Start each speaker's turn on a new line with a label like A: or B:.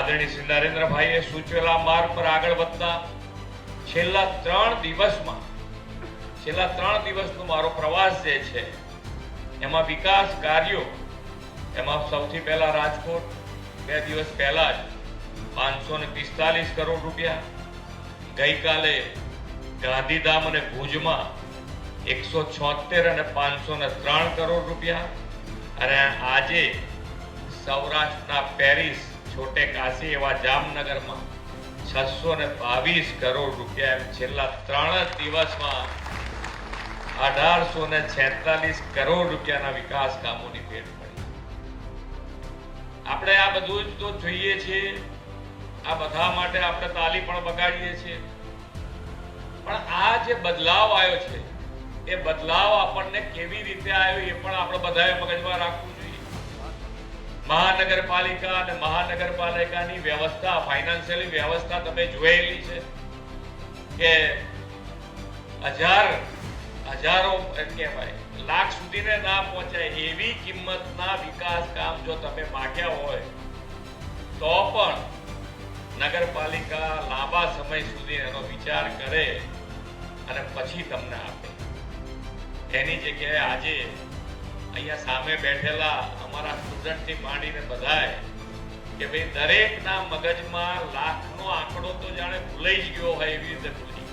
A: આદરણીય શ્રી નરેન્દ્રભાઈએ સૂચવેલા માર્ગ પર આગળ વધતા છેલ્લા 3 દિવસનો મારો પ્રવાસ જે છે એમાં વિકાસ કાર્યો, એમાં સૌથી પહેલા રાજકોટ 2 દિવસ પહેલા જ 545 કરોડ રૂપિયા, ગઈકાલે ગાંધીધામ અને ભુજમાં 176 અને 503 કરોડ રૂપિયા, અને આજે સૌરાષ્ટ્રના પેરિસ, છોટે કાશી એવા જામનગરમાં 622 કરોડ રૂપિયા, એમ છેલ્લા 3 દિવસમાં 1846 કરોડ રૂપિયાના વિકાસ કામોની ભેટ પડી. આપણે આ બધું જ તો જોઈએ છીએ, આ બધા માટે આપણે તાલી પણ વગાડીએ છીએ, પણ આ જે બદલાવ આવ્યો છે એ બદલાવ આપણને કેવી રીતે આવ્યો એ પણ આપણે બધાએ મગજમાં રાખવું જોઈએ. મહાનગરપાલિકા અને મહાનગરપાલિકાની વ્યવસ્થા, ફાઇનાન્શિયલી વ્યવસ્થા તમે જોયેલી છે કે હજારો કહેવાય લાખ સુધીને ના પહોંચાય એવી કિંમતના વિકાસ કામ જો તમે માગ્યા હોય તો પણ નગરપાલિકા લાંબા સમય સુધી એનો વિચાર કરે અને પછી તમને આપે. એની જગ્યાએ આજે અહીંયા સામે બેઠેલા અમારા સ્ટુડન્ટથી માંડીને બધાએ કે ભાઈ દરેકના મગજમાં લાખનો આંકડો તો જાણે ભૂલાઈ જ ગયો હોય એવી રીતે ભૂલી